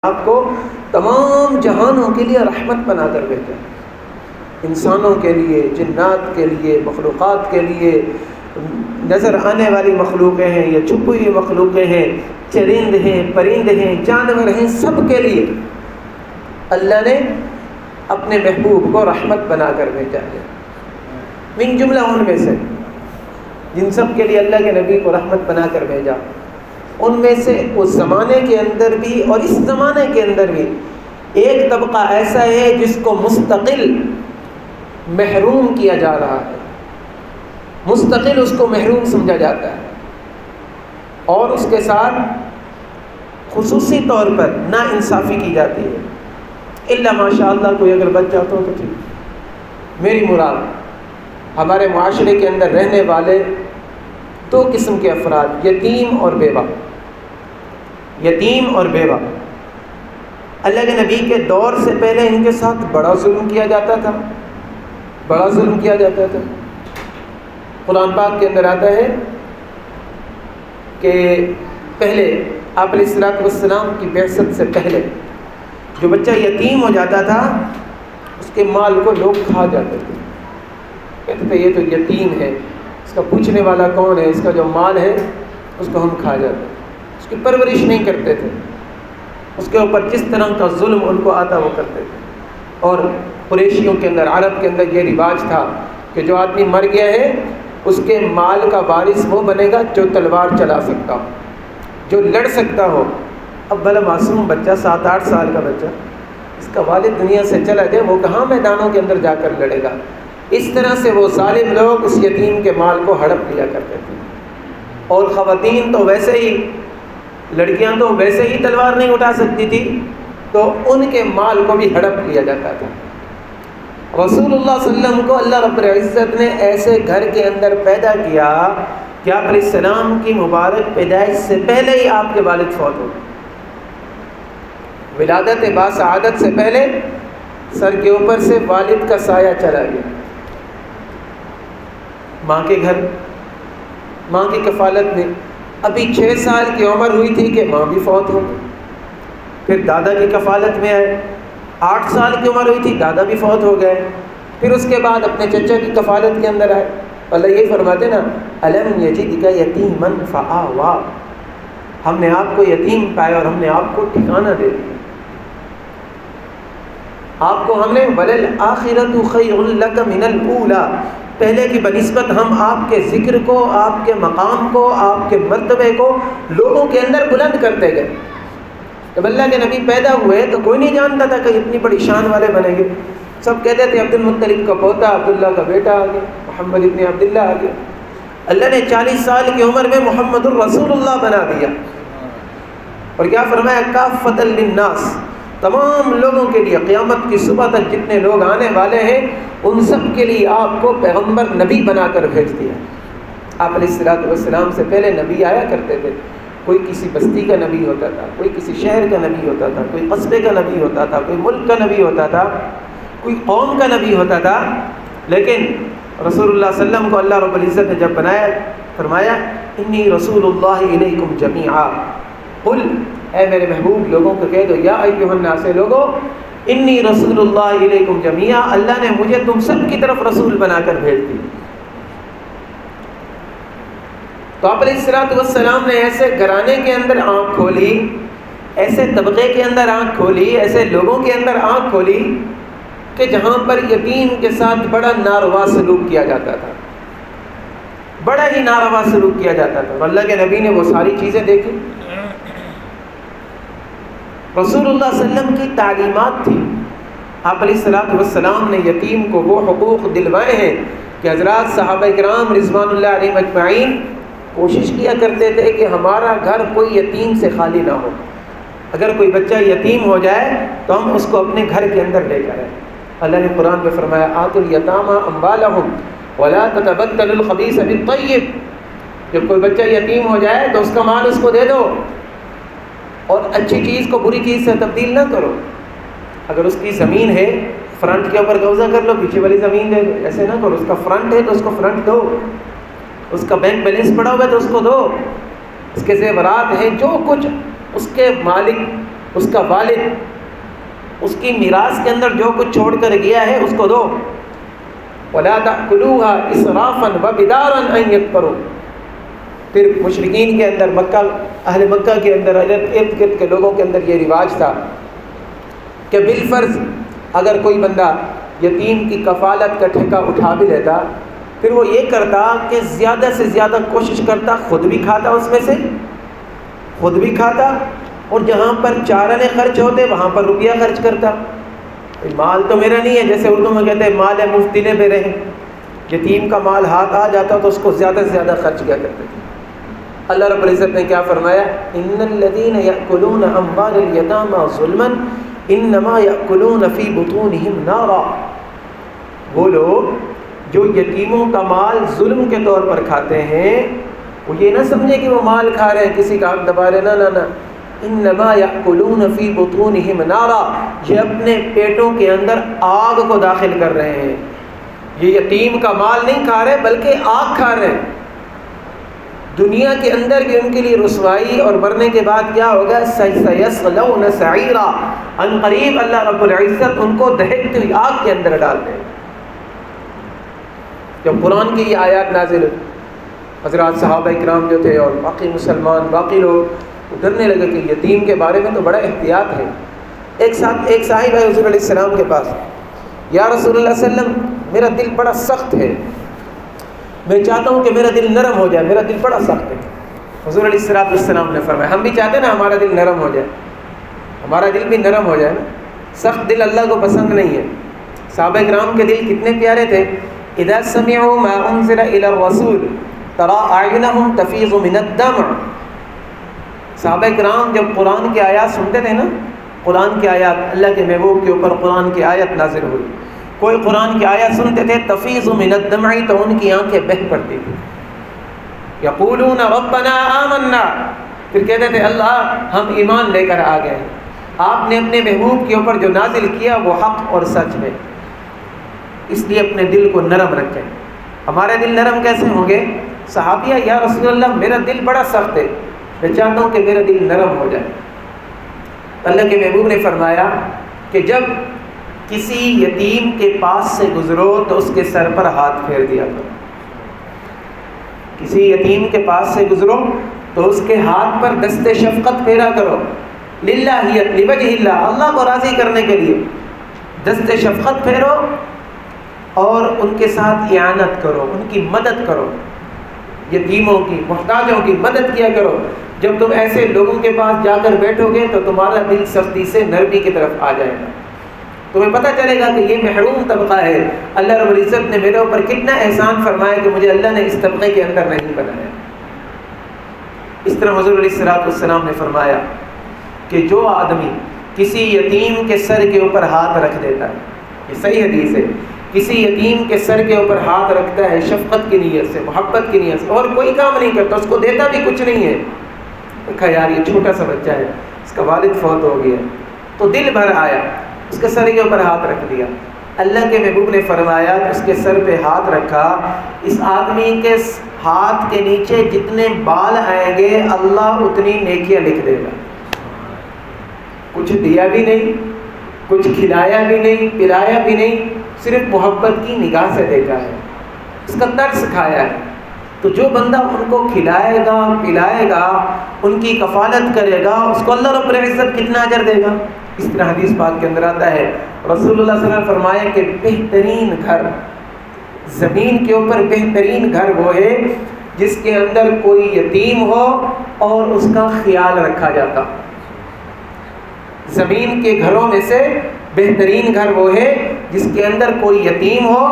آپ کو تمام جہانوں کے لیے رحمت بنا کر بھیجا، انسانوں کے لیے، جنات کے لیے، مخلوقات کے لیے، نظر آنے والی مخلوقیں ہیں یا چھپی ہوئی مخلوقیں ہیں، چرند ہیں، پرند ہیں، جانور ہیں، سب کے لیے اللہ نے اپنے محبوب کو رحمت بنا کر بھیجا ہے۔ من جملہ ان میں سے جن سب کے لیے اللہ کے نبی کو رحمت بنا کر بھیجا، ان میں سے اس زمانے کے اندر بھی اور اس زمانے کے اندر بھی ایک طبقہ ایسا ہے جس کو مستقل محروم کیا جا رہا ہے، مستقل اس کو محروم سمجھا جاتا ہے، اور اس کے ساتھ خصوصی طور پر ناانصافی کی جاتی ہے، الا ماشاء اللہ کوئی اگر بچ جاتا ہو تو ٹھیک۔ میری مراد ہمارے معاشرے کے اندر رہنے والے دو قسم کے افراد، یتیم اور بیوہ۔ یتیم اور بیوہ، اللہ کے نبی کے دور سے پہلے ان کے ساتھ بڑا ظلم کیا جاتا تھا، بڑا ظلم کیا جاتا تھا۔ قرآن پاک کے اندر آتا ہے کہ پہلے آپ علیہ الصلوۃ والسلام کی بعثت سے پہلے جو بچہ یتیم ہو جاتا تھا اس کے مال کو لوگ کھا جاتے تھے، کہتے تھے یہ تو یتیم ہے، اس کا پوچھنے والا کون ہے، اس کا جو مال ہے اس کو ہم کھا جاتے ہیں، اس کی پرورش نہیں کرتے تھے، اس کے اوپر جس طرح کا ظلم ان کو آتا وہ کرتے تھے۔ اور قریشیوں کے اندر، عرب کے اندر یہ رواج تھا کہ جو آدمی مر گیا ہے اس کے مال کا وارث وہ بنے گا جو تلوار چلا سکتا ہو، جو لڑ سکتا ہو۔ اب بھلا معصوم بچہ 7-8 سال کا بچہ، اس کا والد دنیا سے چلا جائے، وہ کہاں میدانوں کے اندر جا کر لڑے گا؟ اس طرح سے وہ ظالم لوگ اس یتیم کے مال کو ہڑپ لیا کرتے تھے۔ اور خواتین تو ویسے ہی، لڑکیاں تو ویسے ہی تلوار نہیں اٹھا سکتی تھی، تو ان کے مال کو بھی ہڑپ لیا جاتا تھا۔ رسول اللہ صلی اللہ علیہ وسلم کو اللہ رب العزت نے ایسے گھر کے اندر پیدا کیا کہ آپ علیہ السلام کی مبارک پیدائش سے پہلے ہی آپ کے والد فوت ہو گئے۔ ولادت باسعادت سے پہلے سر کے اوپر سے والد کا سایہ چلا گیا۔ ماں کے گھر، ماں کی کفالت میں ابھی 6 سال کی عمر ہوئی تھی کہ ماں بھی فوت ہو گئی۔ پھر دادا کی کفالت میں آئے، 8 سال کی عمر ہوئی تھی، دادا بھی فوت ہو گئے۔ پھر اس کے بعد اپنے چچا کی کفالت کے اندر آئے۔ اللہ یہی فرماتے نا، الم یجدک یتیما فآویٰ، ہم نے آپ کو یتیم پایا اور ہم نے آپ کو ٹھکانہ دے دیا، آپ کو ہم نے وللآخرۃ خیر لک من الاولیٰ، پہلے کی بنسبت ہم آپ کے ذکر کو، آپ کے مقام کو، آپ کے مرتبے کو لوگوں کے اندر بلند کرتے گئے۔ جب اللہ کے نبی پیدا ہوئے تو کوئی نہیں جانتا تھا کہ اتنی بڑی شان والے بنیں گے، سب کہتے تھے عبد المطلب کا پوتا، عبداللہ کا بیٹا آ گیا، محمد ابن عبداللہ آ گیا۔ اللہ نے 40 سال کی عمر میں محمد الرسول اللہ بنا دیا، اور کیا فرمایا، کافۃ للناس، تمام لوگوں کے لیے، قیامت کی صبح تک جتنے لوگ آنے والے ہیں ان سب کے لیے آپ کو پیغمبر نبی بنا کر بھیج دیا۔ آپ علیہ الصلوۃ والسلام سے پہلے نبی آیا کرتے تھے، کوئی کسی بستی کا نبی ہوتا تھا، کوئی کسی شہر کا نبی ہوتا تھا، کوئی قصبے کا نبی ہوتا تھا، کوئی ملک کا نبی ہوتا تھا، کوئی قوم کا نبی ہوتا تھا، لیکن رسول اللہ صلی اللہ علیہ وسلم کو اللہ رب العزت نے جب بنایا، فرمایا انی رسول اللہ الیکم جمیعا، قل، اے میرے محبوب لوگوں کو کہہ دو، یا ایھا الناس، لوگوں، انی رسول اللہ الیکم جمیعا، اللہ نے مجھے تم سب کی طرف رسول بنا کر بھیج دی۔ تو آپ علیہ الصلوۃ والسلام نے ایسے گھرانے کے اندر آنکھ کھولی، ایسے طبقے کے اندر آنکھ کھولی، ایسے لوگوں کے اندر آنکھ کھولی کہ جہاں پر یتیم کے ساتھ بڑا ناروا سلوک کیا جاتا تھا، بڑا ہی ناروا سلوک کیا جاتا تھا۔ اللہ کے نبی نے وہ ساری چیزیں دیکھی۔ رسول اللہ صلی اللہ علیہ وسلم کی تعلیمات تھی، آپ علیہ الصلوۃ والسلام نے یتیم کو وہ حقوق دلوائے ہیں کہ حضرات صحابہ کرام رضوان اللہ علیہم اجمعین کوشش کیا کرتے تھے کہ ہمارا گھر کوئی یتیم سے خالی نہ ہو، اگر کوئی بچہ یتیم ہو جائے تو ہم اس کو اپنے گھر کے اندر لے جائیں۔ اللہ نے قرآن میں فرمایا، آتوا الیتامی اموالہم ولا تتبدلوا الخبیث بالطیب، جب کوئی بچہ یتیم ہو جائے تو اس کا مال اس کو دے دو، اور اچھی چیز کو بری چیز سے تبدیل نہ کرو۔ اگر اس کی زمین ہے، فرنٹ کے اوپر قبضہ کر لو، پیچھے والی زمین دے دو، ایسے نہ کرو۔ اس کا فرنٹ ہے تو اس کو فرنٹ دو، اس کا بینک بیلنس پڑا ہوا ہے تو اس کو دو، اس کے زیورات ہیں، جو کچھ اس کے مالک اس کا والد اس کی میراث کے اندر جو کچھ چھوڑ کر گیا ہے اس کو دو. وَلَا تَأْكُلُوهَا إِسْرَافًا وَبِدَارًا أَن يَكْبَرُوا. پھر مشرکین کے اندر اہل مکہ کے اندر ارد گرد کے لوگوں کے اندر یہ رواج تھا کہ بالفرض اگر کوئی بندہ یتیم کی کفالت کا ٹھیکہ اٹھا بھی لیتا پھر وہ یہ کرتا کہ زیادہ سے زیادہ کوشش کرتا خود بھی کھاتا, اس میں سے خود بھی کھاتا, اور جہاں پر 4 آنے خرچ ہوتے وہاں پر روپیہ خرچ کرتا. مال تو میرا نہیں ہے, جیسے اردو میں کہتے ہیں مال ہے مفتینے پہ رہے. یتیم کا مال ہاتھ آ جاتا تو اس کو زیادہ سے زیادہ خرچ کیا کرتے تھے. اللہ رب العزت نے کیا فرمایا؟ ان الذین یأکلون اموال الیتامی ظلما انما یأکلون فی بطونہم نارا. وہ لوگ جو یتیموں کا مال ظلم کے طور پر کھاتے ہیں وہ یہ نہ سمجھے کہ وہ مال کھا رہے ہیں, کسی کا حق دبا رہے, نہ. انما یأکلون فی بطونہم نارا, یہ اپنے پیٹوں کے اندر آگ کو داخل کر رہے ہیں. یہ یتیم کا مال نہیں کھا رہے بلکہ آگ کھا رہے ہیں. دنیا کے اندر بھی ان کے لیے رسوائی, اور مرنے کے بعد کیا ہوگا؟ سیصلون سعیرا, ان قریب اللہ رب العزت ان کو دہکتی ہوئی آگ کے اندر ڈال دیں. جب قرآن کی یہ آیات نازل ہوئی, حضرات صحابہ کرام جو تھے اور باقی مسلمان باقی لوگ ڈرنے لگے کہ یتیم کے بارے میں تو بڑا احتیاط ہے. ایک صاحب ہے حضور علیہ السلام کے پاس, یا رسول اللہ صلی اللہ علیہ وسلم میرا دل بڑا سخت ہے, میں چاہتا ہوں کہ میرا دل نرم ہو جائے, میرا دل بڑا سخت ہے. حضور علیہ السلام نے فرمایا ہم بھی چاہتے ہیں نا ہمارا دل نرم ہو جائے, ہمارا دل بھی نرم ہو جائے نا. سخت دل اللہ کو پسند نہیں ہے. صحابہ کرام کے دل کتنے پیارے تھے. اذا سمعوا ما انزل الى الرسول ترى اعینهم تفیض من الدمع. صحابہ کرام جب قرآن کی آیات سنتے تھے نا, قرآن کی آیات, اللہ کے محبوب کے اوپر قرآن کی آیت نازل ہوئی, کوئی قرآن کی آیت سنتے تھے تفیض من الدمع, تو ان کی آنکھیں بہہ پڑتی تھی. یقولون ربنا آمنا, پھر کہتے تھے اللہ ہم ایمان لے کر آ گئے, آپ نے اپنے محبوب کے اوپر جو نازل کیا وہ حق اور سچ ہے, اس لیے اپنے دل کو نرم رکھیں. ہمارے دل نرم کیسے ہوں گے؟ صحابیہ یا رسول اللہ میرا دل بڑا سخت ہے, میں چاہتا ہوں کہ میرا دل نرم ہو جائے. اللہ کے محبوب نے فرمایا کہ جب کسی یتیم کے پاس سے گزرو تو اس کے سر پر ہاتھ پھیر دیا کرو. کسی یتیم کے پاس سے گزرو تو اس کے ہاتھ پر دست شفقت پھیرا کرو. للہیت لوجہ اللہ, اللہ کو راضی کرنے کے لیے دست شفقت پھیرو اور ان کے ساتھ اعانت کرو, ان کی مدد کرو, یتیموں کی محتاجوں کی مدد کیا کرو. جب تم ایسے لوگوں کے پاس جا کر بیٹھو گے تو تمہارا دل سختی سے نرمی کی طرف آ جائے گا. تمہیں پتہ چلے گا کہ یہ محروم طبقہ ہے, اللہ رب العزت نے میرے اوپر کتنا احسان فرمایا کہ مجھے اللہ نے اس طبقے کے اندر نہیں بنایا. اس طرح حضور علیہ السلام نے فرمایا کہ جو آدمی کسی یتیم کے سر کے اوپر ہاتھ رکھ دیتا ہے, یہ صحیح حدیث ہے, کسی یتیم کے سر کے اوپر ہاتھ رکھتا ہے شفقت کی نیت سے, محبت کی نیت سے, اور کوئی کام نہیں کرتا, اس کو دیتا بھی کچھ نہیں ہے, دیکھا یار یہ چھوٹا سا بچہ ہے, اس کا والد فوت ہو گیا, تو دل بھر آیا, اس کے سر کے اوپر ہاتھ رکھ دیا. اللہ کے محبوب نے فرمایا کہ اس کے سر پہ ہاتھ رکھا, اس آدمی کے ہاتھ کے نیچے جتنے بال آئیں گے اللہ اتنی نیکیاں لکھ دے گا. کچھ دیا بھی نہیں, کچھ کھلایا بھی نہیں, پلایا بھی نہیں, صرف محبت کی نگاہ سے دیکھا ہے, اس کا ترس کھایا ہے. تو جو بندہ ان کو کھلائے گا, پلائے گا, ان کی کفالت کرے گا, اس کو اللہ رب العزت کتنا اجر دے گا. اس طرح حدیث پاک کے اندر آتا ہے رسول اللہ صلی اللہ علیہ وسلم نے فرمایا کہ بہترین گھر زمین کے اوپر, بہترین گھر وہ ہے جس کے اندر کوئی یتیم ہو اور اس کا خیال رکھا جاتا. زمین کے گھروں میں سے بہترین گھر وہ ہے جس کے اندر کوئی یتیم ہو,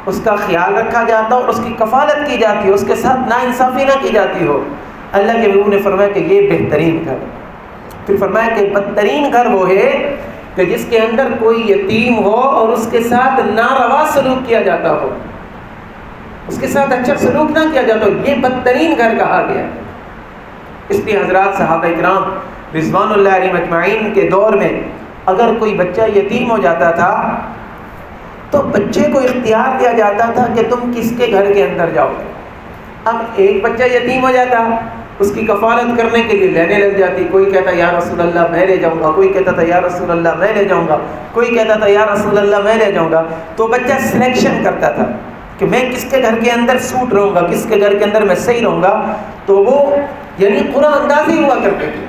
اس کا خیال رکھا جاتا اور اس کی کفالت کی جاتی ہو, اس کے ساتھ ناانصافی نہ کی جاتی ہو. اللہ کے محبوب نے فرمایا کہ یہ بہترین گھر. پھر فرمایا کہ بدترین گھر وہ ہے کہ جس کے اندر کوئی یتیم ہو اور اس کے ساتھ ناروا سلوک کیا جاتا ہو, اس کے ساتھ اچھا سلوک نہ کیا جاتا ہو, یہ بدترین گھر کہا گیا. اس لیے حضرات صحابہ کرام رضوان اللہ علیہم اجمعین کے دور میں اگر کوئی بچہ یتیم ہو جاتا تھا تو بچے کو اختیار دیا جاتا تھا کہ تم کس کے گھر کے اندر جاؤ. اب ایک بچہ یتیم ہو جاتا, اس کی کفالت کرنے کے لیے لینے لگ جاتی. کوئی کہتا یا رسول اللہ میں لے جاؤں گا, کوئی کہتا تھا یا رسول اللہ میں لے جاؤں گا, کوئی کہتا تھا یا رسول اللہ میں لے جاؤں گا. تو بچہ سلیکشن کرتا تھا کہ میں کس کے گھر کے اندر سوٹ رہوں گا, کس کے گھر کے اندر میں صحیح رہوں گا. تو وہ یعنی قرآن اندازی ہوا کرتے تھے.